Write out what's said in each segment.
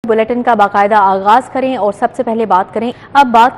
Bulletin का बाकायदा आगाज करें और सबसे पहले बात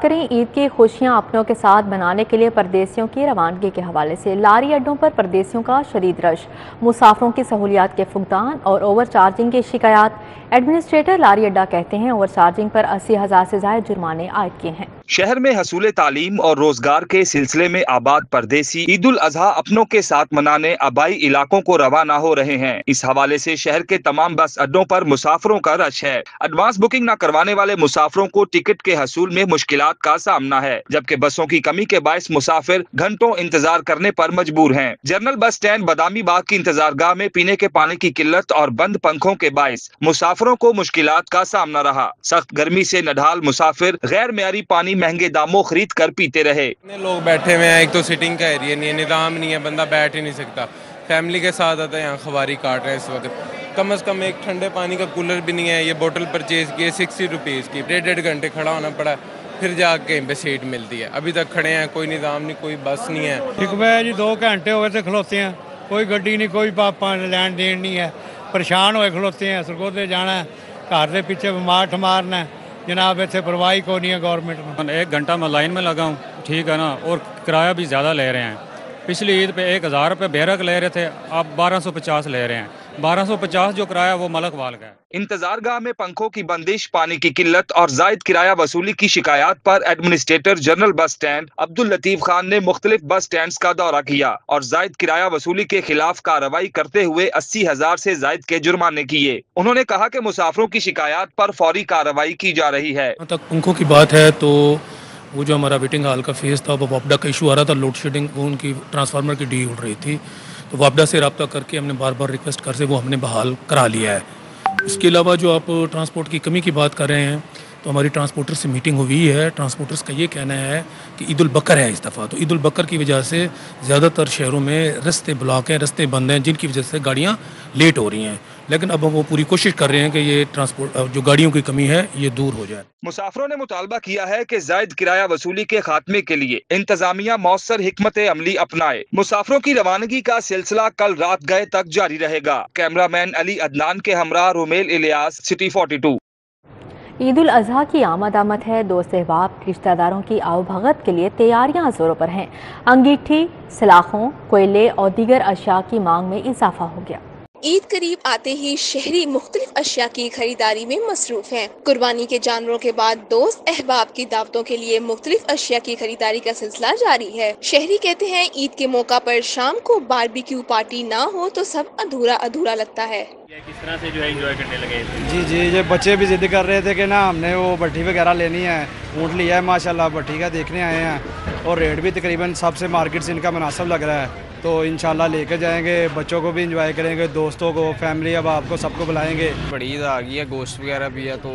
करें ईद की खुशियां अपनों के साथ मनाने के लिए परदेसियों की रवानगी के हवाले से। लारी अड्डों पर परदेसियों का शदीद रश, मुसाफिरों की सहूलियात के फुकदान और ओवर चार्जिंग की शिकायत। एडमिनिस्ट्रेटर लारी अड्डा कहते हैं ओवर चार्जिंग पर 80,000 से ज्यादा जुर्माने आयद किए हैं। शहर में हसूले तालीम और रोजगार के सिलसिले में आबाद परदेसी ईद उल अजहा अपनों के साथ मनाने आबाई इलाकों को रवाना हो रहे हैं। इस हवाले से शहर के तमाम बस अड्डों पर मुसाफिरों का रश है। एडवांस बुकिंग न करवाने वाले मुसाफिरों को टिकट के हसूल में मुश्किलात का सामना है, जबकि बसों की कमी के बायस मुसाफिर घंटों इंतजार करने पर मजबूर हैं। General bus stand Badami Bagh की इंतजारगाह में पीने के पानी की किल्लत और बंद पंखों के बायस मुसाफिरों को मुश्किलात का सामना रहा। सख्त गर्मी से नढाल मुसाफिर गैर मेयारी पानी महंगे दामों खरीद कर पीते रहे। लोग बैठे हुए हैं, एक तो सिटिंग का एरिया नहीं है, निज़ाम नहीं है, बंदा बैठ ही नहीं सकता। फैमिली के साथ आता है, यहाँ खवारी काट रहे हैं इस वक्त। कम से कम एक ठंडे पानी का कूलर भी नहीं है। ये बोतल परचेज की है 60 रुपीज़ की, 1.5 घंटे खड़ा होना पड़ा, फिर जाके कहीं पे सीट मिलती है। अभी तक खड़े हैं, कोई निज़ाम नहीं, कोई बस नहीं है। ठीक है जी, 2 घंटे हो गए थे खलोते हैं, कोई गड्डी नहीं, कोई पापा लैन देन नहीं है, परेशान होए खलोते हैं। सरगोदे जाना है, घर के पीछे बीमार ठमारना है, जनाब इतने परवाही को नहीं है गवर्नमेंट ने। 1 घंटा मैं लाइन में लगा हूँ, ठीक है ना, और किराया भी ज़्यादा ले रहे हैं। पिछली ईद पे 1000 रुपये बेरक ले रहे थे, अब 1250 ले रहे हैं। 1250 जो किराया वो मलक वाल का है। इंतजारगाह में पंखों की बंदिश, पानी की किल्लत और जायद किराया वसूली की शिकायत पर administrator general bus stand Abdul Latif Khan ने मुख्तलिफ बस स्टैंड का दौरा किया और जायद किराया वसूली के खिलाफ कार्रवाई करते हुए 80,000 से जायद के जुर्माने किए। उन्होंने कहा कि मुसाफिरों की शिकायत पर फौरी कार्रवाई की जा रही है। तक पंखों की बात है तो वो जो हमारा वेटिंग हॉल का फेस था, वो वापडा का इशू आ रहा था, लोड शेडिंग, वो उनकी ट्रांसफार्मर की डी उड़ रही थी, तो वापडा से रब्ता करके हमने बार बार रिक्वेस्ट कर से वो हमने बहाल करा लिया है। इसके अलावा जो आप ट्रांसपोर्ट की कमी की बात कर रहे हैं, तो हमारी ट्रांसपोर्टर से मीटिंग हुई है। ट्रांसपोर्टर्स का ये कहना है कि ईद उल बकर है इस दफ़ा, तो ईद उल बकर की वजह से ज़्यादातर शहरों में रास्ते ब्लॉक हैं, रास्ते बंद हैं, जिनकी वजह से गाड़ियाँ लेट हो रही हैं। लेकिन अब वो पूरी कोशिश कर रहे हैं कि ये ट्रांसपोर्ट जो गाड़ियों की कमी है ये दूर हो जाए। मुसाफिरों ने मुतालबा किया है कि जायद किराया वसूली के खात्मे के लिए इंतजामिया मौसर हिकमत अमली अपनाए। मुसाफिरों की रवानगी का सिलसिला कल रात गए तक जारी रहेगा। कैमरामैन अली अदनान के हमरा रुमेल इलियास, सिटी 42। ईद उल अजहा की आमद है। दोस्त अहबाब रिश्तेदारों की आवभगत के लिए तैयारियां जोरों पर हैं। अंगीठी, सलाखों, कोयले और दीगर अशिया की मांग में इजाफा हो गया। ईद करीब आते ही शहरी मुख्तलिफ अशिया की खरीदारी में मसरूफ हैं। कुर्बानी के जानवरों के बाद दोस्त अहबाब की दावतों के लिए मुख्तलिफ अशिया की खरीदारी का सिलसिला जारी है। शहरी कहते हैं ईद के मौका पर शाम को बारबेक्यू पार्टी ना हो तो सब अधूरा अधूरा लगता है। किस तरह से जो है एंजॉय करने लगे? जी, ये बच्चे भी जिद कर रहे थे कि ना हमने वो भट्टी वगैरह लेनी है, ऊँट लिया है, माशाल्लाह भट्टी का देखने आए हैं, और रेट भी तकरीबन सबसे मार्केट से इनका मुनासिब लग रहा है, तो इंशाल्लाह लेकर जाएंगे, बच्चों को भी एंजॉय करेंगे, दोस्तों को, फैमिली अब आपको सबको बुलाएंगे। बड़ी ईद आ गई है, गोश्त वगैरह भी है, तो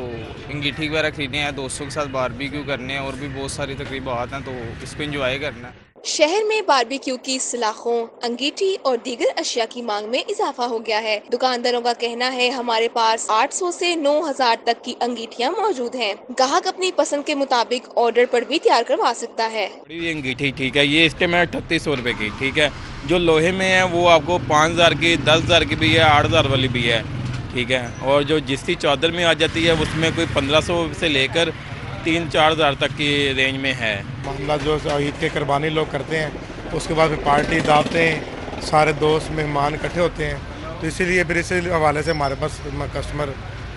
अंगीठी वगैरह खरीदने हैं, दोस्तों के साथ बारबेक्यू करने हैं, और भी बहुत सारी तकरीबात हैं, तो इसको एंजॉय करना है। शहर में बारबेक्यू की सलाखों, अंगीठी और दीगर अशिया की मांग में इजाफा हो गया है। दुकानदारों का कहना है हमारे पास 800 से 9,000 तक की अंगीठियां मौजूद हैं। ग्राहक अपनी पसंद के मुताबिक ऑर्डर पर भी तैयार करवा सकता है। ये अंगीठी ठीक है, ये इसके में 3800 रुपए की, ठीक है। जो लोहे में है वो आपको 5,000 की, 10,000 की भी है, 8,000 वाली भी है, ठीक है। और जो जिसकी चादर में आ जाती है उसमें कोई 1500 से लेकर 3-4 हज़ार तक की रेंज में है। मामला जो ईद के कुर्बानी लोग करते हैं, उसके बाद फिर पार्टी दावतें, सारे दोस्त मेहमान इकट्ठे होते हैं, तो इसीलिए फिर इसी हवाले से हमारे पास कस्टमर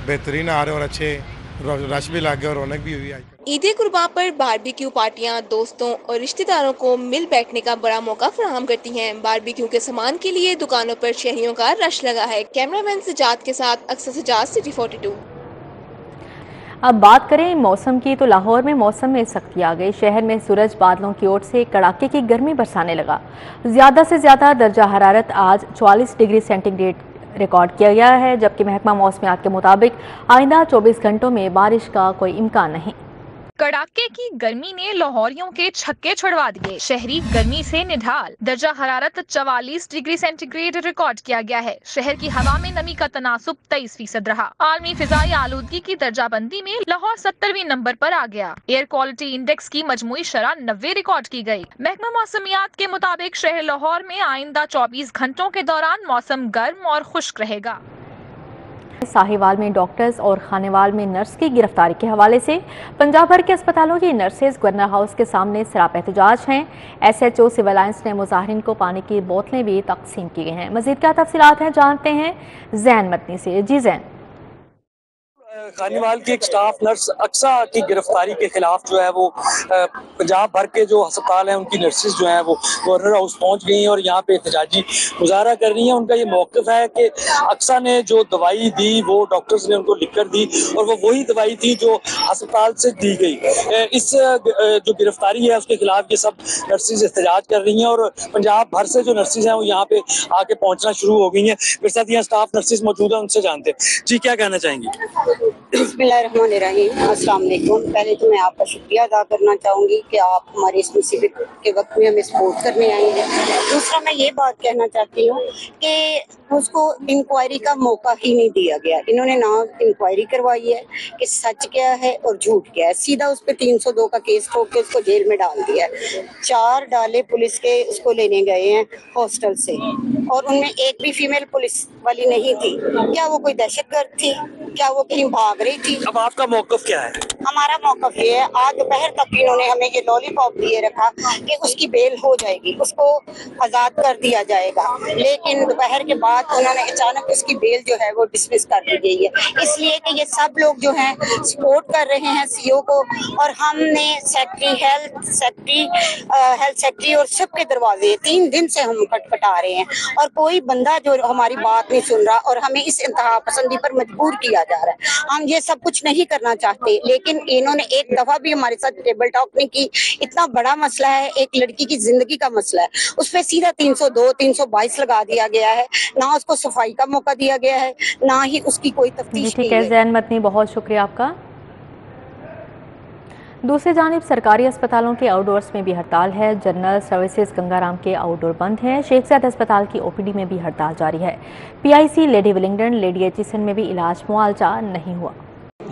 बेहतरीन आ रहे हैं और अच्छे रश भी लग गया और रौनक भी हुई। ईद कुर्बान पर बारबेक्यू पार्टियां दोस्तों और रिश्तेदारों को मिल बैठने का बड़ा मौका फराहम करती हैं। बारबेक्यू के सामान के लिए दुकानों पर शहरियों का रश लगा है। कैमरामैन सजाद के साथ अक्सर सजाद, सिटी 42। अब बात करें मौसम की, तो लाहौर में मौसम में सख्ती आ गई। शहर में सूरज बादलों की ओर से कड़ाके की गर्मी बरसाने लगा। ज़्यादा से ज़्यादा दर्जा हरारत आज 44 डिग्री सेंटीग्रेड रिकॉर्ड किया गया है, जबकि महकमा मौसमियात के मुताबिक आइंदा 24 घंटों में बारिश का कोई इम्कान नहीं। कड़ाके की गर्मी ने लाहौरियों के छक्के छुड़वा दिए। शहरी गर्मी से निढाल। दर्जा हरारत 44 डिग्री सेंटीग्रेड रिकॉर्ड किया गया है। शहर की हवा में नमी का तनासुब 23% रहा। आलमी फिजाई आलूदगी की दर्जाबंदी में लाहौर 70वें नंबर पर आ गया। एयर क्वालिटी इंडेक्स की मजमूई शरह 90 रिकॉर्ड की गई। महकमा मौसमियात के मुताबिक शहर लाहौर में आइंदा 24 घंटों के दौरान मौसम गर्म और खुश्क रहेगा। साहिवाल में डॉक्टर्स और खानेवाल में नर्स की गिरफ्तारी के हवाले से पंजाब भर के अस्पतालों की नर्सेज गवर्नर हाउस के सामने सराप एहतजाज हैं। SHO सिविल लाइन्स ने मुजाहिरीन को पानी की बोतलें भी तकसीम की गई हैं। मजीद क्या तफसीलात हैं जानते हैं जैन मतनी से। जी जैन। खानीवाल की एक स्टाफ नर्स अक्सा की गिरफ्तारी के खिलाफ जो है वो पंजाब भर के जो अस्पताल हैं उनकी नर्सेज जो हैं वो गवर्नर हाउस पहुंच गई हैं और यहाँ पे एहतजाजी मुजाहरा कर रही हैं। उनका ये मौक़िफ़ है कि अक्सा ने जो दवाई दी वो डॉक्टर्स ने उनको लिख कर दी और वो वही दवाई थी जो अस्पताल से दी गई। इस जो गिरफ्तारी है उसके खिलाफ ये सब नर्सेज एहतजाज कर रही हैं और पंजाब भर से जो नर्सेज हैं वो यहाँ पे आके पहुँचना शुरू हो गई हैं। मेरे साथ यहाँ स्टाफ नर्सेज मौजूद हैं, उनसे जानते हैं। जी क्या कहना चाहेंगी? बिस्मिल्लाहिर्रहमानिर्रहीम। अस्सलाम वालेकुम। पहले तो मैं आपका शुक्रिया अदा करना चाहूँगी कि आप हमारे इस मुसीबत के वक्त में हमें सपोर्ट करने आए हैं। दूसरा मैं ये बात कहना चाहती हूँ कि उसको इंक्वायरी का मौका ही नहीं दिया गया। इन्होंने ना इंक्वायरी करवाई है कि सच क्या है और झूठ क्या है, सीधा उस पर 302 का केस ठोक के उसको जेल में डाल दिया है। 4 डाले पुलिस के उसको लेने गए हैं हॉस्टल से और उनमें एक भी फीमेल पुलिस वाली नहीं थी। क्या वो कोई दहशतगर्द थी? क्या वो कहीं भाग रही थी? अब आपका मौक़िफ़ क्या है? हमारा मौक़िफ़ ये है, आज दोपहर तक इन्होंने हमें ये लॉलीपॉप दिए रखा कि उसकी बेल हो जाएगी, उसको आज़ाद कर दिया जाएगा, लेकिन दोपहर के बाद उन्होंने अचानक उसकी बेल जो है वो डिसमिस कर दी गई है। इसलिए कि ये सब लोग जो हैं सपोर्ट कर रहे हैं CO को और हमने हेल्थ सेक्रेटरी और सबके दरवाजे 3 दिन से हम खटखटा रहे हैं और कोई बंदा जो हमारी बात नहीं सुन रहा और हमें इस इंतहा पसंदी पर मजबूर किया जा रहा है। हम ये सब कुछ नहीं करना चाहते, लेकिन इन्होंने एक दफा भी हमारे साथ टेबल टॉक नहीं की। इतना बड़ा मसला है, एक लड़की की जिंदगी का मसला है, उस पर सीधा 302 322 लगा दिया गया है। ना उसको सफाई का मौका दिया गया है, ना ही उसकी कोई तफ्तीश की है। जैन मतनी, बहुत शुक्रिया आपका। दूसरी जानिब सरकारी अस्पतालों के आउटडोर्स में भी हड़ताल है। जनरल सर्विसेज गंगाराम के आउटडोर बंद हैं। शेख ज़ैद अस्पताल की OPD में भी हड़ताल जारी है। PIC lady Willingdon, lady Aitchison में भी इलाज मुआवजा नहीं हुआ।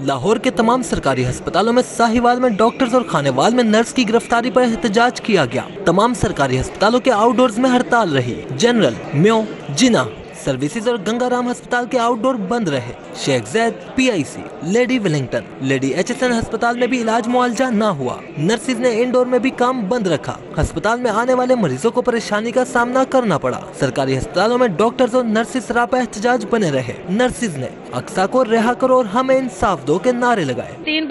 लाहौर के तमाम सरकारी अस्पतालों में साहिवाल में डॉक्टर्स और खानेवाल में नर्स की गिरफ्तारी पर एहतजाज किया गया। तमाम सरकारी अस्पतालों के आउटडोर्स में हड़ताल रही। जनरल, म्यो, जिना सर्विसेज और गंगाराम अस्पताल के आउटडोर बंद रहे। शेख ज़ैद, PIC, lady Willingdon, lady HSN अस्पताल में भी इलाज मुआवजा न हुआ। नर्सिस ने इंडोर में भी काम बंद रखा। अस्पताल में आने वाले मरीजों को परेशानी का सामना करना पड़ा। सरकारी अस्पतालों में डॉक्टर्स और नर्सिस सरापा एहतजाज बने रहे। नर्सिस ने अक्सा को रिहा करो और हमें इंसाफ दो के नारे लगाए। 3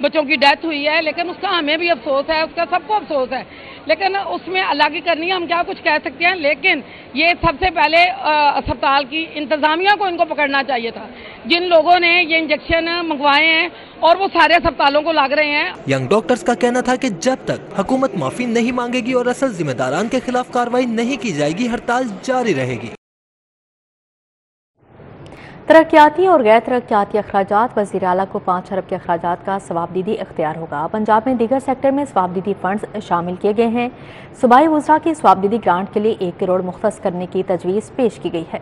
बच्चों की डेथ हुई है, लेकिन उसका हमें भी अफसोस है, उसका सबको अफसोस है, लेकिन उसमें अलग करनी है, हम क्या कुछ कह सकते हैं। लेकिन ये सबसे पहले अस्पताल की इंतजामिया को इनको पकड़ना चाहिए था, जिन लोगों ने ये इंजेक्शन मंगवाए हैं और वो सारे अस्पतालों को लग रहे हैं। यंग डॉक्टर्स का कहना था कि जब तक हुकूमत माफी नहीं मांगेगी और असल जिम्मेदारान के खिलाफ कार्रवाई नहीं की जाएगी, हड़ताल जारी रहेगी। तरक्याती और गैर तरक्याती अखराजात। वज़ीर आला को 5 अरब के अखराजात का सवाबदीदी इख्तियार होगा। पंजाब में दीगर सेक्टर में सवाबदीदी फंड्स शामिल किए गए हैं। सूबाई वज़रा की सवाबदीदी ग्रांट के लिए 1 करोड़ मुख्तस करने की तजवीज़ पेश की गई है।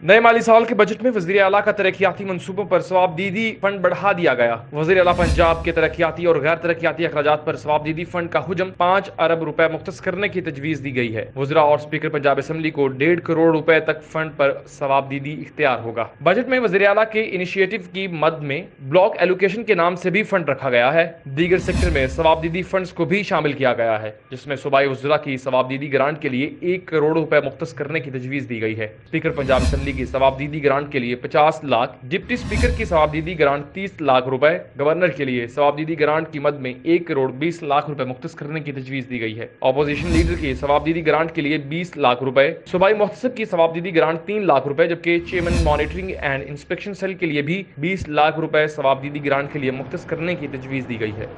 नए माली साल के बजट में वज़ीर आला का तरक्याती मनसूबों पर सवाबदीदी फंड बढ़ा दिया गया। वज़ीर आला पंजाब के तरक्याती और गैर तरक्याती अखराजात पर सवाबदीदी फंड का हुजम 5 अरब रुपए मुख्तस करने की तजवीज़ दी गई है। वज़रा और स्पीकर पंजाब असम्बली को 1.5 करोड़ रुपए तक फंड पर सवाबदीदी इख्तियार होगा। बजट में वज़ीर आला के इनिशिएटिव की मद में ब्लॉक एलोकेशन के नाम से भी फंड रखा गया है। दीगर सेक्टर में सवाबदीदी फंड्स को भी शामिल किया गया है, जिसमें सूबाई वज़रा की सवाबदीदी ग्रांट के लिए 1 करोड़ रुपए मुख्तस करने की तजवीज़ दी गई है। स्पीकर पंजाब असम्बली की सवाबदीदी ग्रांट के लिए 50 लाख, डिप्टी स्पीकर की सवाबदीदी ग्रांट 30 लाख रुपए, गवर्नर के लिए सवाबदीदी ग्रांट की मद में 1 करोड़ 20 लाख रुपए मुख्तस करने की तजवीज़ दी गई है। अपोजिशन लीडर की सवाबदीदी ग्रांट के लिए 20 लाख रुपए, सूबाई मुहतसिब की सवाबदीदी ग्रांट 3 लाख रुपए, जबकि chairman monitoring and inspection cell के लिए भी 20 लाख रुपए सवाबदीदी ग्रांट के लिए मुख्तस करने की तजवीज़ दी गई है।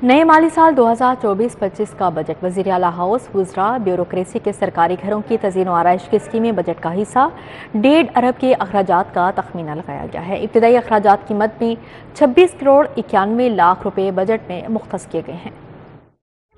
नए माली साल 2024-25 का बजट। वज़ीर आला हाउस वज़रा ब्यूरोक्रेसी के सरकारी घरों की तज़ीन व आराइश की स्कीमें बजट का हिस्सा 1.5 अरब के अखराजात का तखमीना लगाया गया है। इब्तदाई अखराजात की मद में 26 करोड़ 91 लाख रुपए बजट में मुख्तस किए गए हैं।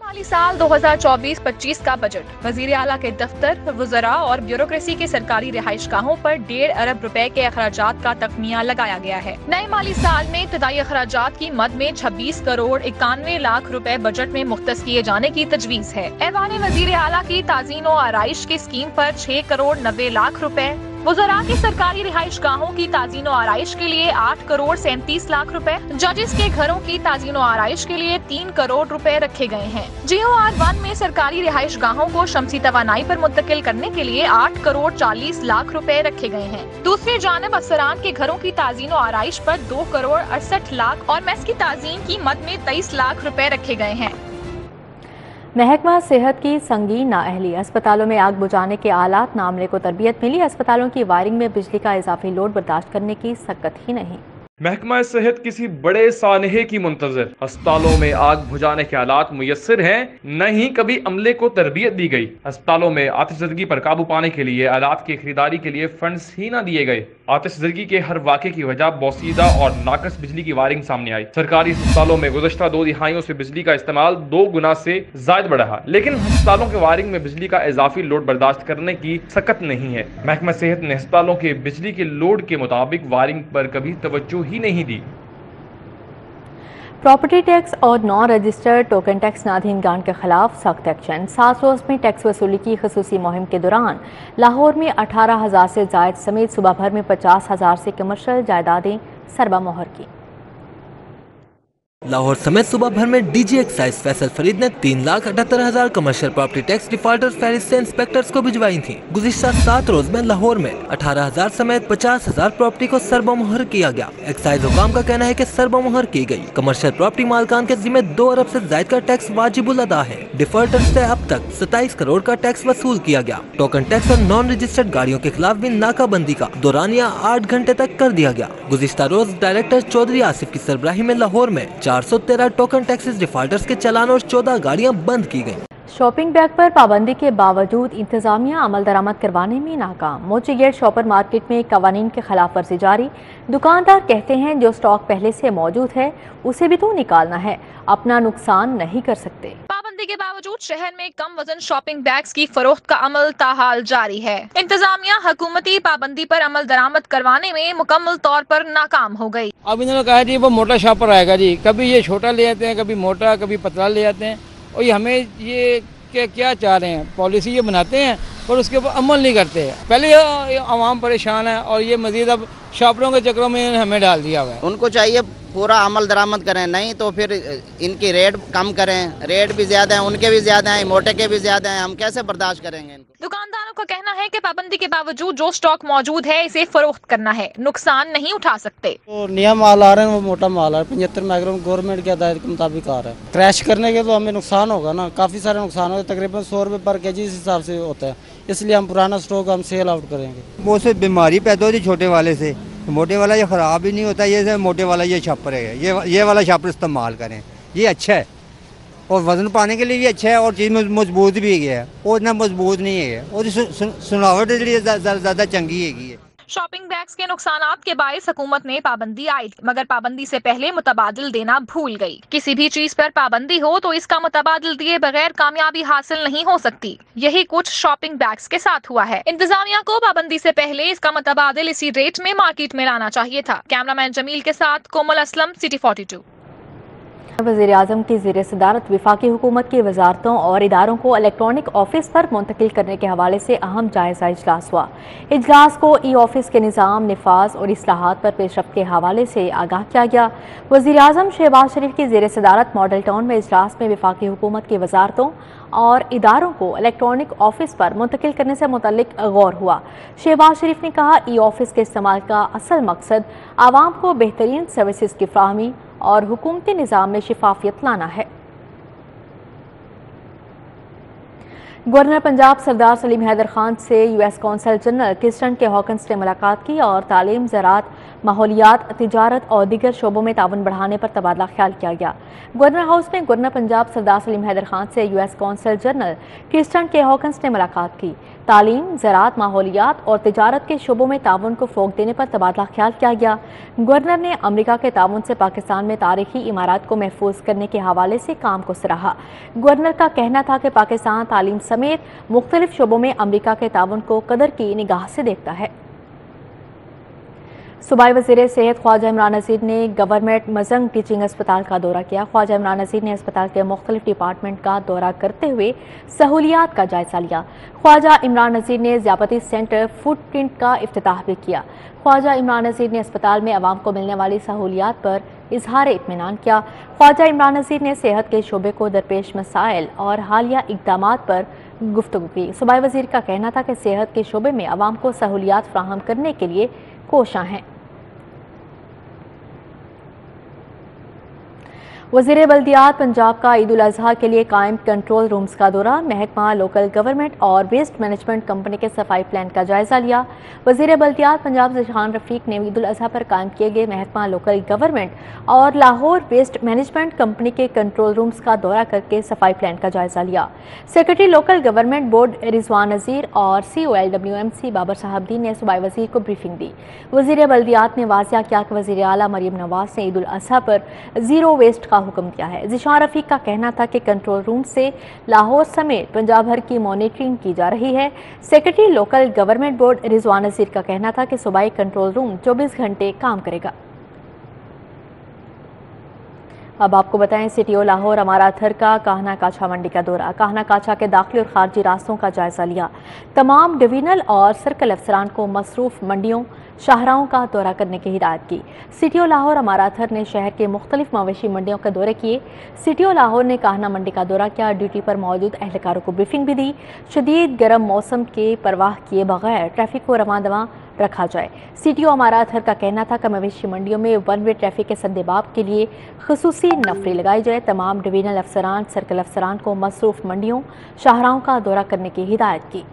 माली साल 2024-25 का बजट। वज़ीर आला के दफ्तर, वज़रा और ब्यूरोक्रेसी के सरकारी रिहाइशगाहों पर 1.5 अरब रुपए के अखराजात का तखमीना लगाया गया है। नए माली साल में इब्तदाई अखराजात की मद में 26 करोड़ 91 लाख रुपए बजट में मुख्तस किए जाने की तजवीज़ है। ऐवान वज़ीर आला की ताज़ीन व आराइश की स्कीम पर 6 करोड़ 90 लाख रुपए, वज़रा के सरकारी रिहाइश गाहों की ताज़ीन आराइश के लिए 8 करोड़ 37 लाख रुपए, जजेस के घरों की ताज़ीन आराइश के लिए 3 करोड़ रुपए रखे गए हैं। GOR1 में सरकारी रिहाइश गाहों को शमसी तवानाई पर मुंतकिल करने के लिए 8 करोड़ 40 लाख रुपए रखे गए हैं। दूसरी जानब अफसरान के घरों की ताज़ीन आराइश पर 2 करोड़ 68 लाख और मेस की ताज़ीन की मद में 23 लाख रुपए रखे गए हैं। महकमा सेहत की संगीन नाअहली, अस्पतालों में आग बुझाने के आलात न अमले को तरबियत मिली, अस्पतालों की वायरिंग में बिजली का इजाफी लोड बर्दाश्त करने की सकत ही नहीं। महकमा सेहत किसी बड़े सानहे की मुंतजर, अस्पतालों में आग बुझाने के हालात मुयस्सर हैं, न ही कभी अमले को तरबियत दी गई। अस्पतालों में आतिशज़दगी पर काबू पाने के लिए आलात की खरीदारी के लिए फंड्स ही न दिए गए। आतिशज़दगी के हर वाक़े की वजह बोसीदा और नाकस बिजली की वायरिंग सामने आई। सरकारी अस्पतालों में गुज़श्ता 2 दिहाइयों से बिजली का इस्तेमाल 2 गुना से ज़ायद बढ़ा, लेकिन अस्पतालों के वायरिंग में बिजली का इजाफी लोड बर्दाश्त करने की सकत नहीं है। महकमा सेहत ने अस्पतालों के बिजली के लोड के मुताबिक वायरिंग पर कभी तवज्जो ही नहीं दी। प्रॉपर्टी टैक्स और नॉन रजिस्टर्ड टोकन टैक्स नादहीनगान के खिलाफ सख्त एक्शन। 7 रोज में टैक्स वसूली की खसूसी मुहिम के दौरान लाहौर में 18,000 से जायद समेत सुबह भर में 50,000 से कमर्शियल जायदादें सरबा-मोहर की। लाहौर समेत सुबह भर में डीजी एक्साइज फैसल फरीद ने 3,78,000 कमर्शियल प्रॉपर्टी टैक्स डिफॉल्टर्स फहरिस्त से इंस्पेक्टर्स को भिजवाई थी। गुज़िश्ता 7 रोज में लाहौर में 18,000 समेत 50,000 प्रॉपर्टी को सरबा-मोहर किया गया। एक्साइज हुकाम का कहना है कि सरबा-मोहर की गई कमर्शियल प्रॉपर्टी मालकान के जिम्मे 2 अरब से जायद का टैक्स वाजिबुल अदा है। डिफॉल्टर्स से अब तक 27 करोड़ का टैक्स वसूल किया गया। टोकन टैक्स और नॉन रजिस्टर्ड गाड़ियों के खिलाफ भी नाकाबंदी का दौरानिया 8 घंटे तक कर दिया गया। गुज़िश्ता रोज डायरेक्टर चौधरी आसिफ की सरबराही में लाहौर में 413 टोकन टैक्सेस डिफॉल्टर्स के चालान और 14 गाड़ियां बंद की गयी। शॉपिंग बैग पर पाबंदी के बावजूद इंतजामिया अमल दरामद करवाने में नाकाम। मोची गेट शॉपर मार्केट में कवानीन के खिलाफ वर्जी जारी। दुकानदार कहते हैं जो स्टॉक पहले से मौजूद है उसे भी तो निकालना है, अपना नुकसान नहीं कर सकते। पाबंदी के बावजूद शहर में कम वजन शॉपिंग बैग्स की फरोख्त का अमल ताहाल जारी है। इंतजामिया हुकूमती पाबंदी पर अमल दरामद करवाने में मुकम्मल तौर पर नाकाम हो गई। अब इन्होंने कहा जी वो मोटा शॉपर आएगा जी, कभी ये छोटा ले आते हैं, कभी मोटा, कभी पतला ले आते हैं। और ये हमें ये क्या चाह रहे हैं, पॉलिसी ये बनाते हैं पर उसके ऊपर अमल नहीं करते हैं। पहले आवाम परेशान है और ये मजीद अब शॉपरों के चक्रों में हमें डाल दिया हुआ है। उनको चाहिए पूरा अमल दरामद करें, नहीं तो फिर इनकी रेट कम करें। रेट भी ज्यादा है, उनके भी ज्यादा हैं, मोटे के भी ज्यादा हैं, हम कैसे बर्दाश्त करेंगे इनको। दुकानदारों का कहना है कि पाबंदी के बावजूद जो स्टॉक मौजूद है इसे फरोख्त करना है, नुकसान नहीं उठा सकते। तो नया माल आ रहा है वो मोटा माल आ रहा है, 75 माइक्रोन गवर्नमेंट की हदायत के मुताबिक आ रहा है। क्रैश करने के तो हमें नुकसान होगा ना, काफी सारे नुकसान होगा, तकरीबन 100 रुपये पर केजी इस हिसाब से होता है। इसलिए हम पुराना स्टॉक हम सेल आउट करेंगे। वो से बीमारी पैदा होती छोटे वाले से, मोटे वाला ये ख़राब ही नहीं होता। ये मोटे वाला ये छापर है, ये वाला छापर इस्तेमाल करें, ये अच्छा है और वजन पाने के लिए भी अच्छा है और चीज़ मजबूत भी है और इतना मजबूत नहीं है और सुनावट ज़्यादा चंगी है। शॉपिंग बैग्स के नुकसानात के बायस हुकूमत ने पाबंदी आई, मगर पाबंदी से पहले मुतबादिल देना भूल गई। किसी भी चीज पर पाबंदी हो तो इसका मुतबादिल दिए बगैर कामयाबी हासिल नहीं हो सकती। यही कुछ शॉपिंग बैग्स के साथ हुआ है। इंतजामिया को पाबंदी से पहले इसका मुतबादिल इसी रेट में मार्केट में लाना चाहिए था। कैमरामैन जमील के साथ कोमल असलम, सिटी 42। वज़ीर-ए-आज़म की ज़ेर सदारत वफाकी हुकूमत की वजारतों और इदारों को इलेक्ट्रॉनिक ऑफिस पर मुंतकिल करने के हवाले से अहम जायज़ा इजलास हुआ। इजलास को ई ऑफिस के निज़ाम, निफाज और इस्लाहात पर पेशरफ्त के हवाले से आगाह किया गया। वज़ीर-ए-आज़म शहबाज शरीफ की ज़ेर सदारत मॉडल टाउन में इजलास में वफाकी हुकूमत की वजारतों और इदारों को इलेक्ट्रॉनिक ऑफिस पर मुंतकिल करने से मुतल्लिक गौर हुआ। शहबाज शरीफ ने कहा, ई ऑफिस के इस्तेमाल का असल मकसद आवाम को बेहतरीन सर्विसेज की फ्राहमी और हुकूमती निज़ाम में शिफाफियत लाना है। गवर्नर पंजाब सरदार सलीम हैदर खान से US कौंसल जनरल क्रिस्टन के हॉकन्स ने मुलाकात की और तालीम, ज़राअत, माहौलियात, तिजारत और दीगर शोबों में ताउन बढ़ाने पर तबादला ख्याल किया गया। गवर्नर हाउस में गवर्नर पंजाब सरदार सलीम हैदर खान से US कौंसल जनरल क्रिस्टन के हॉकन्स ने मुलाकात की। तालीम, ज़राअत, माहौलियात और तिजारत के शोबों में ताउन को फ़रोग़ देने पर तबादला ख्याल किया गया। गवर्नर ने अमरीका के ताउन से पाकिस्तान में तारीखी इमारत को महफूज करने के हवाले से काम को सराहा। गवर्नर का कहना था कि पाकिस्तान तालीम समेत मुख्तलिफ शोबों में अमरीका के ताउन को कदर की निगाह से देखता है। सूबाई वज़ीर सेहत ख्वाजा इमरान नज़ीर ने गवर्नमेंट मजंग टीचिंग अस्पताल का दौरा किया। ख्वाजा इमरान नज़ीर ने अस्पताल के मुख्तलिफ डिपार्टमेंट का दौरा करते हुए सहूलियात का जायजा लिया। ख्वाजा इमरान नज़ीर ने ज़ियाफती सेंटर फूड प्रिंट का इफ्तिताह भी किया। ख्वाजा इमरान नज़ीर ने अस्पताल में आवाम को मिलने वाली सहूलियात पर इजहार इत्मीनान किया। ख्वाजा इमरान नज़ीर ने सेहत के शोबे को दरपेश मसाइल और हालिया इक़दामात पर गुफ्तगू की। सूबाई वज़ीर का कहना था कि सेहत के शोबे में आवाम को सहूलियात फ्राहम करने के लिए कोशां हैं। वज़ीर बल्दियात पंजाब का ईद उल अज़हा के लिए कायम कंट्रोल रूम्स का दौरा। महकमा लोकल गवर्नमेंट और वेस्ट मैनेजमेंट कंपनी के सफाई प्लान का जायजा लिया। वज़ीर बल्दियात पंजाब ज़ीशान रफ़ीक ने ईद उल अज़हा पर कायम किए गए महकमा लोकल गवर्नमेंट और लाहौर वेस्ट मैनेजमेंट कंपनी के कंट्रोल रूम्स का दौरा करके सफाई प्लान का जायजा लिया। Secretary local government board Rizwan Nazir और COLWMC बाबर साहबदीन ने सूबाई वज़ीर को ब्रीफिंग दी। वज़ीर बल्दियात ने वाज़िया किया कि वज़ीर आला मरियम नवाज ने ईद उल अज़हा पर ज़ीरो वेस्ट का हुक्म दिया है। ज़ीशान रफ़ीक का कहना था कि कंट्रोल रूम से लाहौर समेत पंजाब भर की मॉनिटरिंग की जा रही है। Secretary local government board Rizwan Nazir का कहना था कि सूबाई कंट्रोल रूम 24 घंटे काम करेगा। अब आपको बताएं, CTO लाहौर अमारा अथर का काहना काछा मंडी का दौरा। काहना काछा के दाखिली और खारजी रास्तों का जायजा लिया। तमाम डिवीजनल और सर्कल अफसरान को मसरूफ मंडियों शाहराहों का दौरा करने की हिदायत की। CTO लाहौर अमारा अथर ने शहर के मुख्तलिफ मवेशी मंडियों का दौरे किए। CTO लाहौर ने काहना मंडी का दौरा किया। ड्यूटी पर मौजूद एहलकारों को ब्रीफिंग भी दी। शदीद गर्म मौसम के परवाह किए बगैर ट्रैफिक को रवां दवां रखा जाए। CTO अमारा अथर का कहना था कि मवेशी मंडियों में वन वे ट्रैफिक के सद्देबाब के लिए खुसूसी नफरी लगाई जाए। तमाम डिवीजनल अफसरान सर्कल अफसरान को मसरूफ मंडियों शाहराहों का दौरा करने की हिदायत की।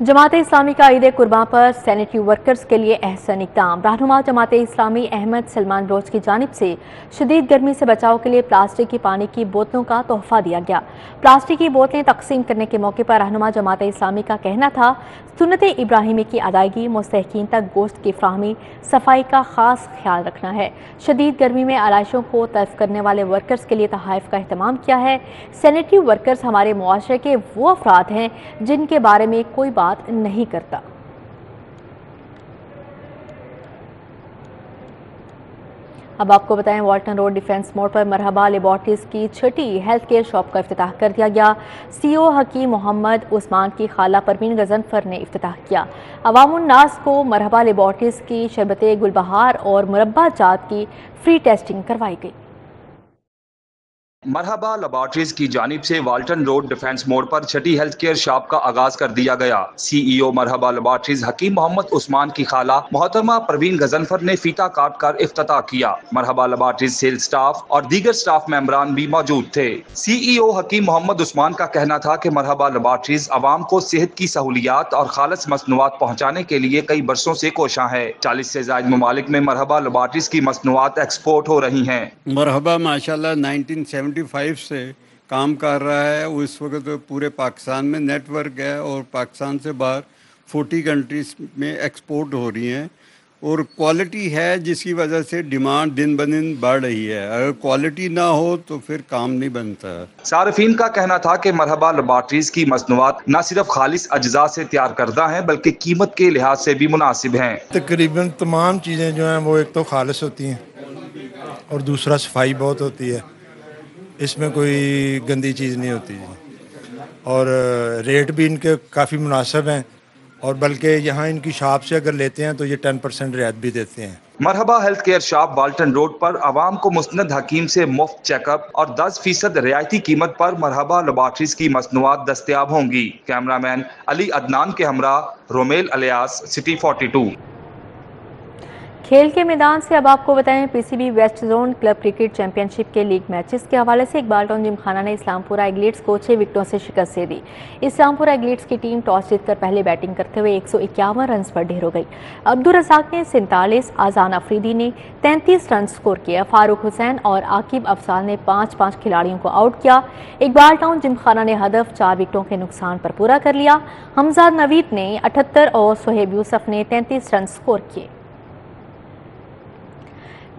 जमात इस्लामी का ईद कुर्बान पर सैनिटरी वर्कर्स के लिए अहसन इक़दाम। रहनुमा जमात इस्लामी अहमद सलमान रोज की जानिब से शदीद गर्मी से बचाव के लिए प्लास्टिक की पानी की बोतलों का तोहफा दिया गया। प्लास्टिक की बोतलें तकसीम करने के मौके पर रहनुमा जमात इस्लामी का कहना था सुन्नत इब्राहिमी की अदायगी, मुस्तहकीन तक गोश्त की फ्राहमी, सफाई का खास ख्याल रखना है। शदीद गर्मी में आलाइशों को तल्फ करने वाले वर्कर्स के लिए तहाइफ का अहतमाम किया है। सैनिटरी वर्कर्स हमारे मुआशरे के वो अफराद हैं जिनके बारे में कोई बात नहीं करता। अब आपको बताएं, वाल्टन रोड डिफेंस मोड़ पर मरहबा लेबॉर्ट्रीज की छठी हेल्थ केयर शॉप का इफ्तिताह कर दिया गया। CEO हकीम मोहम्मद उस्मान की खाला परवीन गजनफर ने इफ्तिताह किया। अवामुन नास को मरहबा लेबॉर्ट्रीज की शरबत गुलबहार और मुरब्बा जात की फ्री टेस्टिंग करवाई गई। मरहबा लेबॉर्ट्रीज की जानिब से वाल्टन रोड डिफेंस मोड़ पर छठी हेल्थ केयर शॉप का आगाज कर दिया गया। CEO मरहबा लेबॉर्ट्रीज हकीम मोहम्मद उस्मान की खाला मोहतरमा परवीन गजनफर ने फीता काट कर इफ्तिताह किया। मरहबा लेबॉर्ट्रीज सेल्स स्टाफ और दीगर स्टाफ मेंबरान भी मौजूद थे। CEO हकीम मोहम्मद उस्मान का कहना था कि मरहबा लेबॉर्ट्रीज आवाम को सेहत की सहूलियात और खालस मसनूआत पहुँचाने के लिए कई बरसों से कोशां है। 40 से ज्यादा ममालिक में मरहबा लेबॉर्ट्रीज की मसनूआत एक्सपोर्ट हो रही है। मरहबा माशाल्लाह 1975 से काम कर रहा है। वो इस वक्त पूरे पाकिस्तान में नेटवर्क है और पाकिस्तान से बाहर 40 कंट्रीज में एक्सपोर्ट हो रही हैं और क्वालिटी है जिसकी वजह से डिमांड दिन ब दिन बढ़ रही है। अगर क्वालिटी ना हो तो फिर काम नहीं बनता। सार्फिन का कहना था कि मरहबा लेबॉर्ट्रीज की मसनूआत न सिर्फ खालिस अज्जा से तैयार करदा हैं बल्कि कीमत के लिहाज से भी मुनासिब हैं। तकरीबन तमाम चीज़ें जो हैं वो एक तो खालिस होती हैं और दूसरा सफाई बहुत होती है। इसमें कोई गंदी चीज़ नहीं होती और रेट भी इनके काफ़ी मुनासिब हैं और बल्कि यहाँ इनकी शॉप से अगर लेते हैं तो ये 10% रियायत भी देते हैं। Marhaba health care shop Walton road पर आवाम को मुस्नद हकीम से मुफ्त चेकअप और 10% रियायती कीमत पर मरहबा लेबॉर्ट्रीज की मसनूआत दस्तयाब होंगी। कैमरामैन अली अदनान के हमरा रोमेल अलियास, सिटी 42। खेल के मैदान से अब आपको बताएं, PCB west zone club cricket championship के लीग मैचेस के हवाले से इकबाल टाउन जिमखाना ने इस्लामपुरा एग्लेट्स को 6 विकेटों से शिकस्त दे दी। इस्लामपुरा एग्लेट्स की टीम टॉस जीतकर पहले बैटिंग करते हुए 151 रन पर ढेर हो गई। अब्दुल रज़ाक ने 47, आज़ान अफरीदी ने 33 रन स्कोर किया। फारूक हुसैन और आकिब अफसाल ने 5-5 खिलाड़ियों को आउट किया। इकबाल टाउन जिमखाना ने हदफ 4 विकेटों के नुकसान पर पूरा कर लिया। हमजाद नवीद ने 78 और सोहेब यूसुफ ने 33 रन स्कोर किए।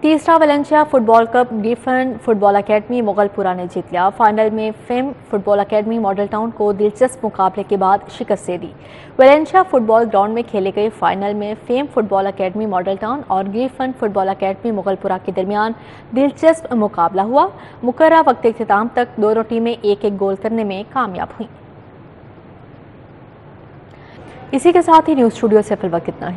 तीसरा वैलेंशिया football cup Giffen football academy Mughalpura ने जीत लिया। फाइनल में fame football academy model town को दिलचस्प मुकाबले के बाद शिकस्त दे दी। वैलेंशिया फुटबॉल ग्राउंड में खेले गए फाइनल में fame football academy model town और गिफन फुटबॉल अकेडमी मुगलपुरा के दरमियान दिलचस्प मुकाबला हुआ। मुकर्ररा वक्त इख्तिताम तक दोनों टीमें एक एक गोल करने में कामयाब हुई। इसी के साथ ही न्यूज़ स्टूडियो से फिलहाल इतना ही।